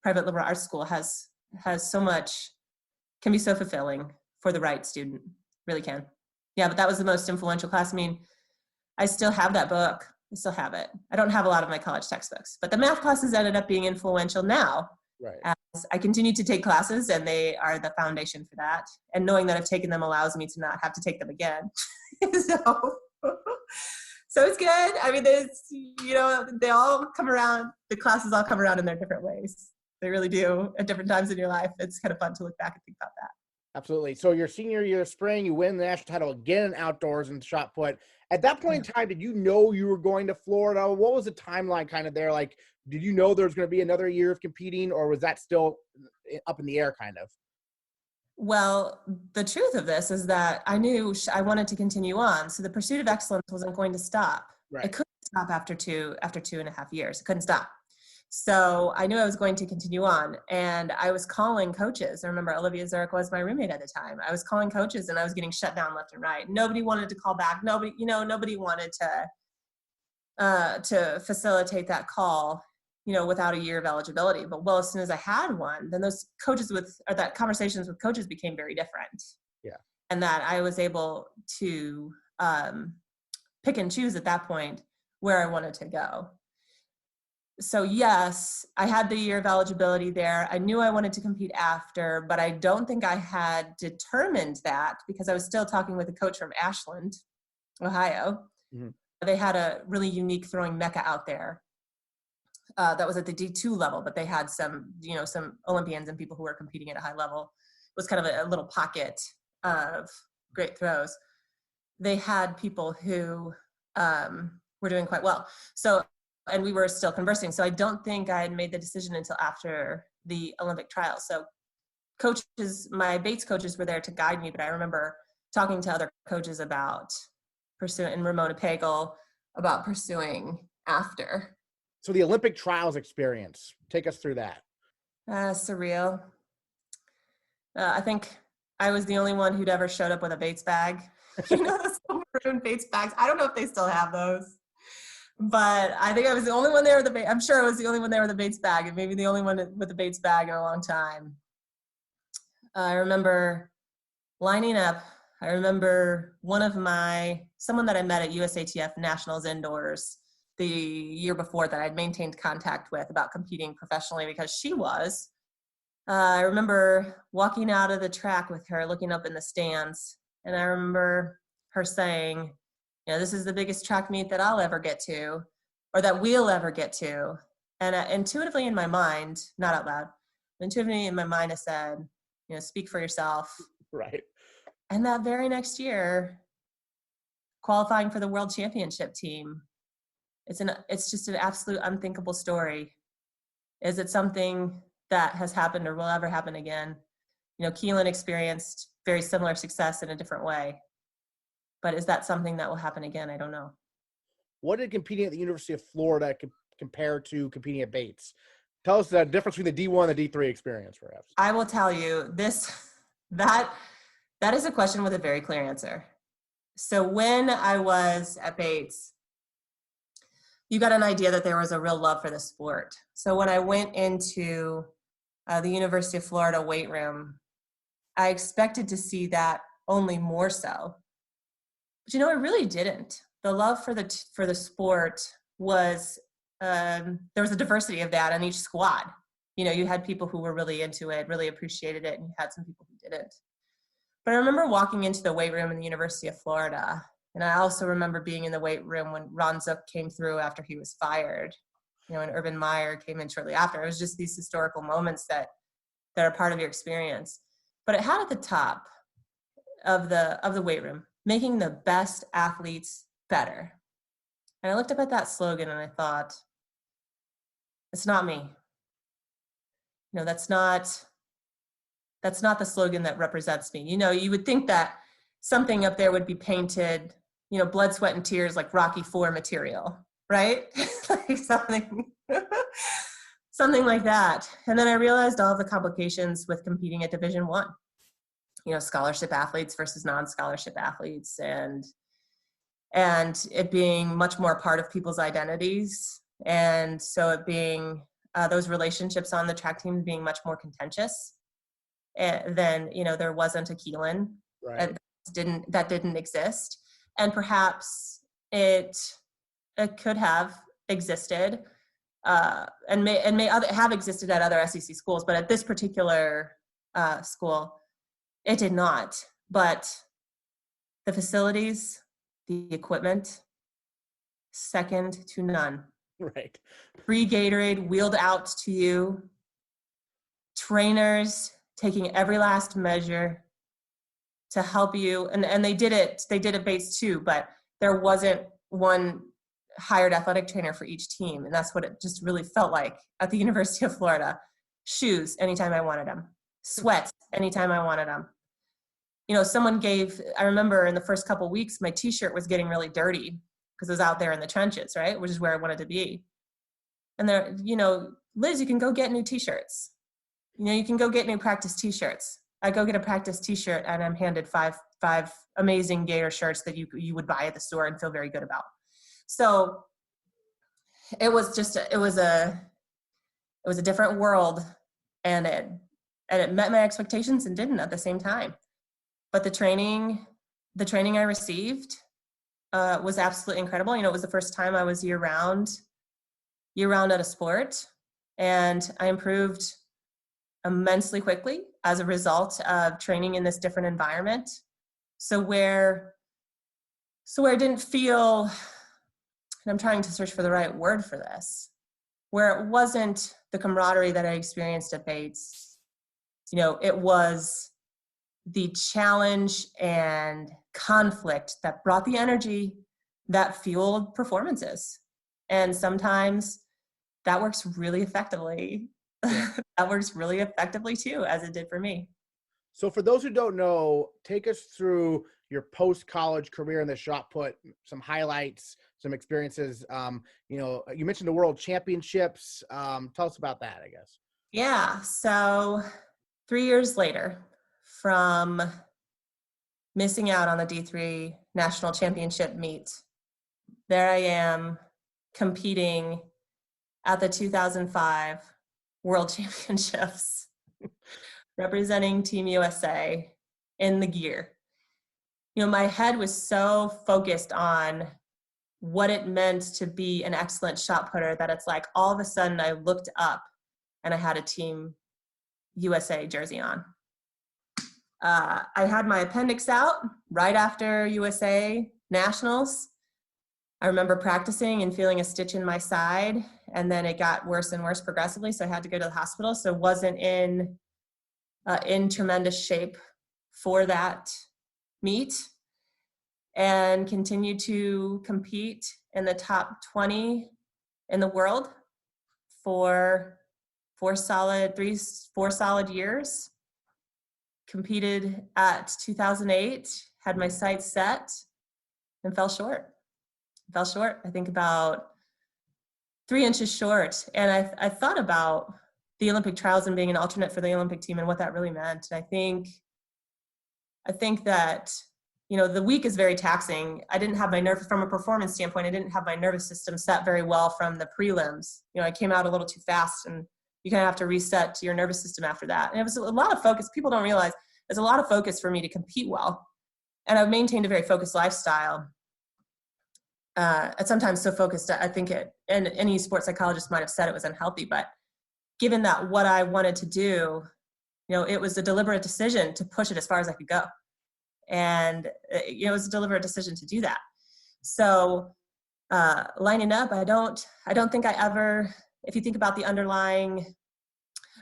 private liberal arts school has so much, can be so fulfilling for the right student, really can. Yeah, but that was the most influential class. I mean, I still have that book. I still have it. I don't have a lot of my college textbooks, but the math classes ended up being influential now. Right. As I continue to take classes, and they are the foundation for that. And knowing that I've taken them allows me to not have to take them again. So it's good. I mean, they all come around. The classes all come around in their different ways. They really do at different times in your life. It's kind of fun to look back and think about that. Absolutely. So your senior year of spring, you win the national title again in outdoors and shot put. At that point in time, did you know you were going to Florida? What was the timeline kind of there? Like, did you know there was going to be another year of competing, or was that still up in the air kind of? Well, the truth of this is that I knew I wanted to continue on. So the pursuit of excellence wasn't going to stop. Right. It couldn't stop after 2.5 years. It couldn't stop. So I knew I was going to continue on, and I was calling coaches. I remember Olivia Zurich was my roommate at the time. I was calling coaches and I was getting shut down left and right. Nobody wanted to call back. Nobody wanted to facilitate that call, without a year of eligibility. But as soon as I had one, then those that conversations with coaches became very different. Yeah. And that I was able to pick and choose at that point where I wanted to go. So yes, I had the year of eligibility there. I knew I wanted to compete after, but I don't think I had determined that because I was still talking with a coach from Ashland, Ohio. Mm-hmm. They had a really unique throwing mecca out there that was at the D2 level, but they had some Olympians and people who were competing at a high level. It was kind of a little pocket of great throws. They had people who were doing quite well. And we were still conversing. So I don't think I had made the decision until after the Olympic trials. So my Bates coaches were there to guide me, but I remember talking to other coaches about pursuing, and Ramona Pagel, about pursuing after. So the Olympic trials experience, take us through that. Surreal. I think I was the only one who'd ever showed up with a Bates bag. Those maroon Bates bags. I don't know if they still have those. But I think I was the only one there with I'm sure I was the only one there with a Bates bag, and maybe the only one with a Bates bag in a long time. I remember lining up. I remember someone that I met at USATF Nationals indoors the year before that I'd maintained contact with about competing professionally because she was. I remember walking out of the track with her, looking up in the stands, and I remember her saying, this is the biggest track meet that I'll ever get to, or that we'll ever get to. And intuitively in my mind, not out loud, intuitively in my mind, I said, speak for yourself. Right. And that very next year, qualifying for the world championship team, it's just an absolute unthinkable story. Is it something that has happened or will ever happen again? Keelin experienced very similar success in a different way. But is that something that will happen again? I don't know. What did competing at the University of Florida compare to competing at Bates? Tell us the difference between the D1 and the D3 experience, perhaps. I will tell you that is a question with a very clear answer. So when I was at Bates, you got an idea that there was a real love for the sport. So when I went into the University of Florida weight room, I expected to see that only more so. But it really didn't. The love for the sport was, there was a diversity of that on each squad. You had people who were really into it, really appreciated it, and you had some people who didn't. But I remember walking into the weight room in the University of Florida, and I also remember being in the weight room when Ron Zook came through after he was fired, and Urban Meyer came in shortly after. It was just these historical moments that are part of your experience. But it had at the top of the weight room, making the best athletes better. And I looked up at that slogan and I thought, it's not me. That's not the slogan that represents me. You would think that something up there would be painted, blood, sweat, and tears, like Rocky IV material, right? Like something like that. And then I realized all of the complications with competing at Division I. Scholarship athletes versus non-scholarship athletes, and it being much more part of people's identities. And so it being those relationships on the track team being much more contentious than, there wasn't a Keelin. Right. That didn't exist. And perhaps it could have existed and may have existed at other SEC schools, but at this particular school, it did not. But the facilities, the equipment, second to none. Right. Free Gatorade wheeled out to you. Trainers taking every last measure to help you. And they did it at Bates too, but there wasn't one hired athletic trainer for each team. And that's what it just really felt like at the University of Florida. Shoes anytime I wanted them. Sweats anytime I wanted them. I remember in the first couple of weeks, my t-shirt was getting really dirty because I was out there in the trenches, right? Which is where I wanted to be. And there, Liz, you can go get new t-shirts. You can go get new practice t-shirts. I go get a practice t-shirt and I'm handed five amazing Gator shirts that you would buy at the store and feel very good about. So it was a different world, and it met my expectations and didn't at the same time. But the training I received was absolutely incredible. It was the first time I was year round at a sport, and I improved immensely quickly as a result of training in this different environment. So where it didn't feel, and I'm trying to search for the right word for this, where it wasn't the camaraderie that I experienced at Bates, it was the challenge and conflict that brought the energy that fueled performances. And sometimes that works really effectively. Yeah. That works really effectively too, as it did for me. So for those who don't know, take us through your post-college career in the shot put, some highlights, some experiences. You mentioned the World Championships. Tell us about that, I guess. Yeah. So 3 years later, from missing out on the D3 National Championship meet, there I am competing at the 2005 World Championships, representing Team USA in the gear. My head was so focused on what it meant to be an excellent shot putter that it's like all of a sudden I looked up and I had a Team USA jersey on. I had my appendix out right after USA Nationals. I remember practicing and feeling a stitch in my side, and then it got worse and worse progressively, so I had to go to the hospital. So wasn't in tremendous shape for that meet, and continued to compete in the top 20 in the world for 4 solid years. competed at 2008, had my sights set, and fell short. I think about 3 inches short. And I thought about the Olympic trials and being an alternate for the Olympic team and what that really meant. And I think that, the week is very taxing. I didn't have from a performance standpoint, I didn't have my nervous system set very well from the prelims. I came out a little too fast, and you kind of have to reset your nervous system after that. And it was a lot of focus. People don't realize there's a lot of focus for me to compete well. And I've maintained a very focused lifestyle. And sometimes so focused, I think and any sports psychologist might have said it was unhealthy, but given that what I wanted to do, it was a deliberate decision to push it as far as I could go. And it was a deliberate decision to do that. So lining up, I don't think I ever, if you think about the underlying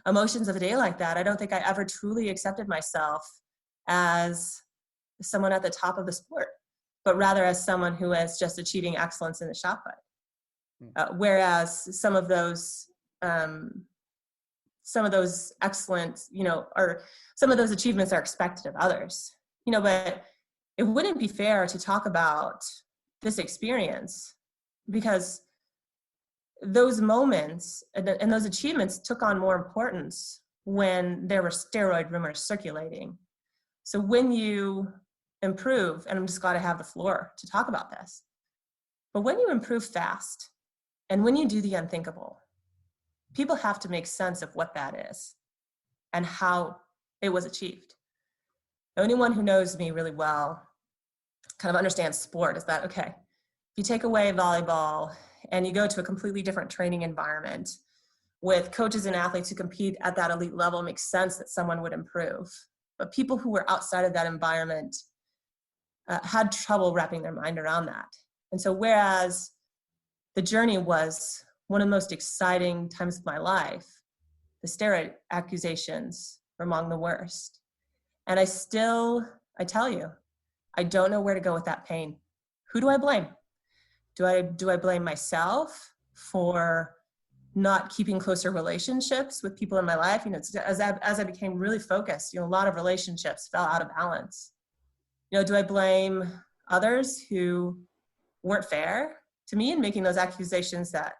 emotions of a day like that, I don't think I ever truly accepted myself as someone at the top of the sport, but rather as someone who is just achieving excellence in the shot put. Whereas some of those excellent, or some of those achievements are expected of others, but it wouldn't be fair to talk about this experience because those moments and those achievements took on more importance when there were steroid rumors circulating. So when you improve, and I'm just glad to have the floor to talk about this, but when you improve fast and when you do the unthinkable, people have to make sense of what that is and how it was achieved. Anyone who knows me really well kind of understands sport is that, okay, if you take away volleyball and you go to a completely different training environment with coaches and athletes who compete at that elite level, it makes sense that someone would improve. But people who were outside of that environment had trouble wrapping their mind around that. And so whereas the journey was one of the most exciting times of my life, the steroid accusations were among the worst. And I tell you, I don't know where to go with that pain. Who do I blame? Do I blame myself for not keeping closer relationships with people in my life? As I became really focused, a lot of relationships fell out of balance. Do I blame others who weren't fair to me in making those accusations that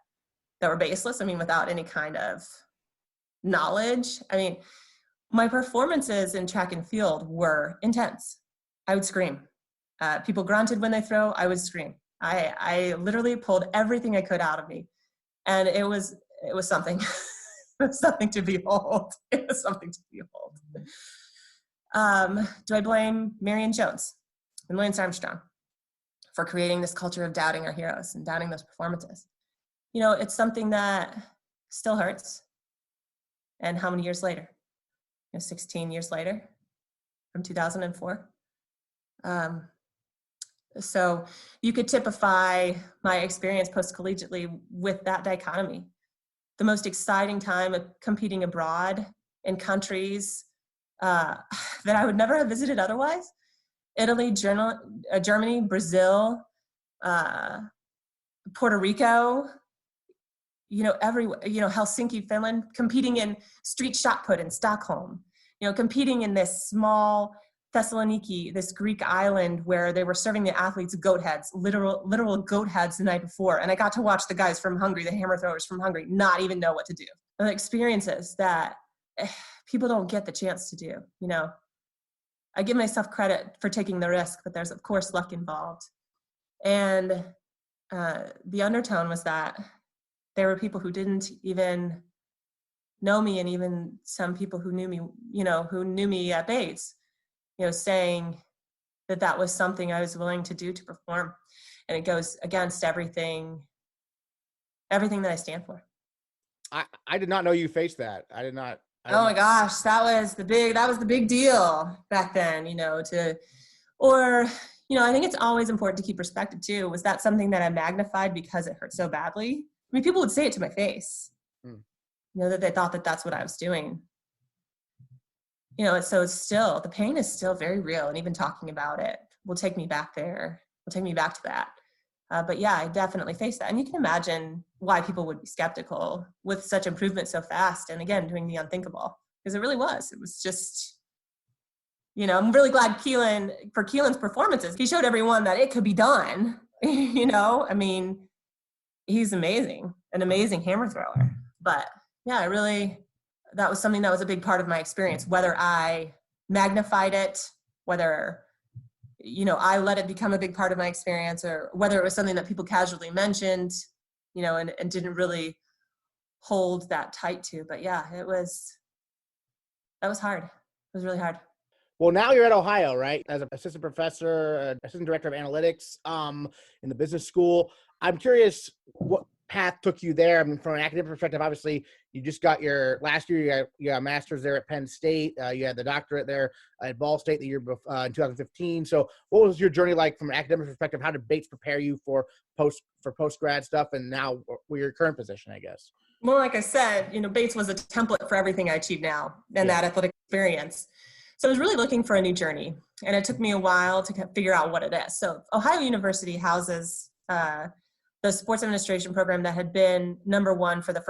were baseless? Without any kind of knowledge. My performances in track and field were intense. I would scream. People grunted when they throw, I would scream. I literally pulled everything I could out of me. And it was something. It was something to behold. It was something to behold. Do I blame Marion Jones and Lance Armstrong for creating this culture of doubting our heroes and doubting those performances? It's something that still hurts. And how many years later? 16 years later from 2004. So you could typify my experience post-collegiately with that dichotomy. The most exciting time of competing abroad in countries that I would never have visited otherwise. Italy, Germany, Brazil, Puerto Rico, everywhere, Helsinki, Finland, competing in street shot put in Stockholm, competing in this small Thessaloniki, this Greek island where they were serving the athletes goat heads, literal goat heads the night before. And I got to watch the guys from Hungary, the hammer throwers from Hungary, not even know what to do. And the experiences that people don't get the chance to do, I give myself credit for taking the risk, but there's of course luck involved. And the undertone was that there were people who didn't even know me, and even some people who knew me, at Bates, saying that was something I was willing to do to perform. And it goes against everything that I stand for. I did not know you faced that. I did not. Oh my gosh, that was the big deal back then, I think it's always important to keep perspective too. Was that something that I magnified because it hurt so badly? People would say it to my face, that they thought that that's what I was doing. So it's still, the pain is still very real. And even talking about it will take me back there. Will take me back to that. But yeah, I definitely faced that. And you can imagine why people would be skeptical with such improvement so fast. And again, doing the unthinkable, because it really was. It was just, I'm really glad for Keelin's performances. He showed everyone that it could be done. I mean, he's amazing, an amazing hammer thrower. But yeah, that was something that was a big part of my experience, whether I magnified it, whether, I let it become a big part of my experience, or whether it was something that people casually mentioned, and didn't really hold that tight to. But yeah, that was hard. It was really hard. Well, now you're at Ohio, right? As an assistant professor, assistant director of analytics in the business school. I'm curious what path took you there. I mean, from an academic perspective, obviously, you just got last year, you got a master's there at Penn State. You had the doctorate there at Ball State the year in 2015. So what was your journey like from an academic perspective? How did Bates prepare you for post-grad stuff, and now your current position, I guess? Well, like I said, Bates was a template for everything I achieve now and that athletic experience. So I was really looking for a new journey, and it took me a while to figure out what it is. So Ohio University houses the sports administration program that had been number one for the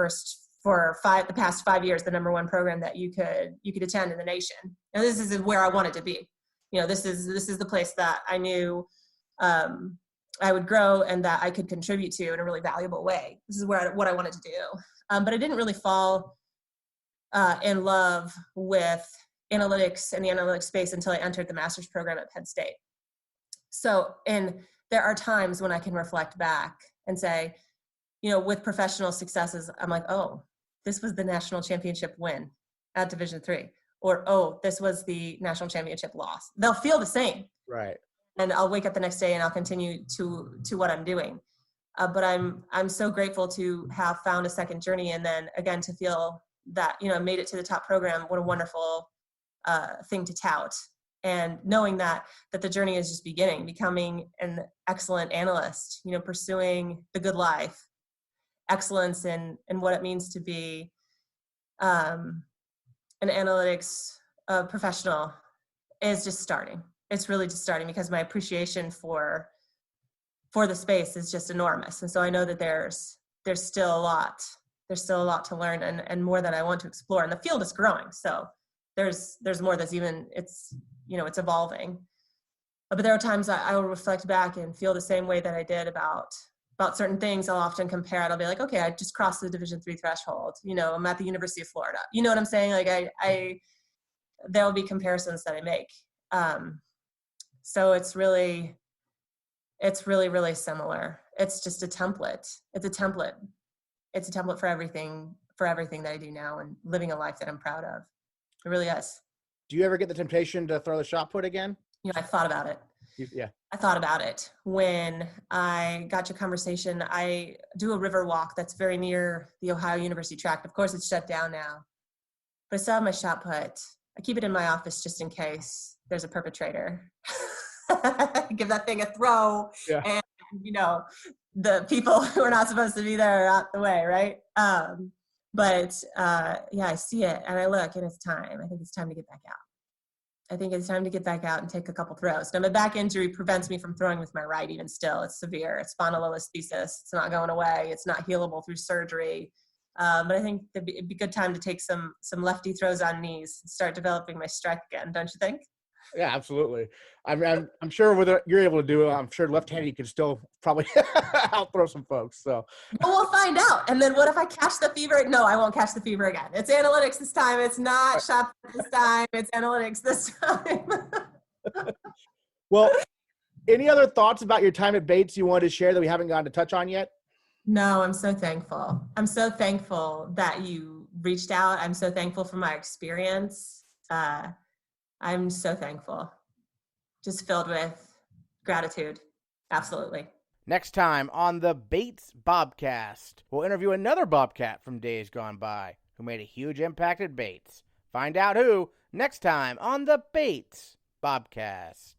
past 5 years, the number one program that you could attend in the nation. And this is where I wanted to be. This is the place that I knew I would grow and that I could contribute to in a really valuable way. This is what I wanted to do. But I didn't really fall in love with analytics and the analytics space until I entered the master's program at Penn State. So, and there are times when I can reflect back and say, with professional successes, I'm like, oh, this was the national championship win at Division III, or, oh, this was the national championship loss. They'll feel the same. Right. And I'll wake up the next day and I'll continue to what I'm doing. But I'm so grateful to have found a second journey, and then again to feel that made it to the top program. What a wonderful thing to tout, and knowing that the journey is just beginning, becoming an excellent analyst, pursuing the good life, excellence in what it means to be an analytics professional is just starting. It's really just starting, because my appreciation for the space is just enormous. And so I know that there's still a lot to learn, and more that I want to explore, and the field is growing. So there's more that's it's evolving. But there are times I will reflect back and feel the same way that I did about certain things. I'll often compare it. I'll be like, okay, I just crossed the Division III threshold. I'm at the University of Florida. You know what I'm saying? Like there'll be comparisons that I make. So it's really, really similar. It's just a template. It's a template. It's a template for everything that I do now, and living a life that I'm proud of. It really is. Do you ever get the temptation to throw the shot put again? I thought about it. Yeah. I thought about it. When I got your conversation, I do a river walk that's very near the Ohio University tract. Of course, it's shut down now. But I still have my shot put. I keep it in my office just in case there's a perpetrator. Give that thing a throw. Yeah. And, the people who are not supposed to be there are out the way, right? But I see it and I look, and it's time. I think it's time to get back out. I think it's time to get back out and take a couple throws. Now, my back injury prevents me from throwing with my right even still. It's severe. It's spondylolisthesis. It's not going away. It's not healable through surgery. But I think it'd be a good time to take some lefty throws on knees and start developing my strike again, don't you think? Yeah, absolutely. I'm sure whether you're able to do it, I'm sure left-handed you can still probably out throw some folks. So well, we'll find out. And then what if I catch the fever? No, I won't catch the fever again. It's analytics this time. It's not shot this time. It's analytics this time. Well, any other thoughts about your time at Bates you wanted to share that we haven't gotten to touch on yet? No, I'm so thankful. I'm so thankful that you reached out. I'm so thankful for my experience. I'm so thankful. Just filled with gratitude. Absolutely. Next time on the Bates Bobcast, we'll interview another Bobcat from days gone by who made a huge impact at Bates. Find out who next time on the Bates Bobcast.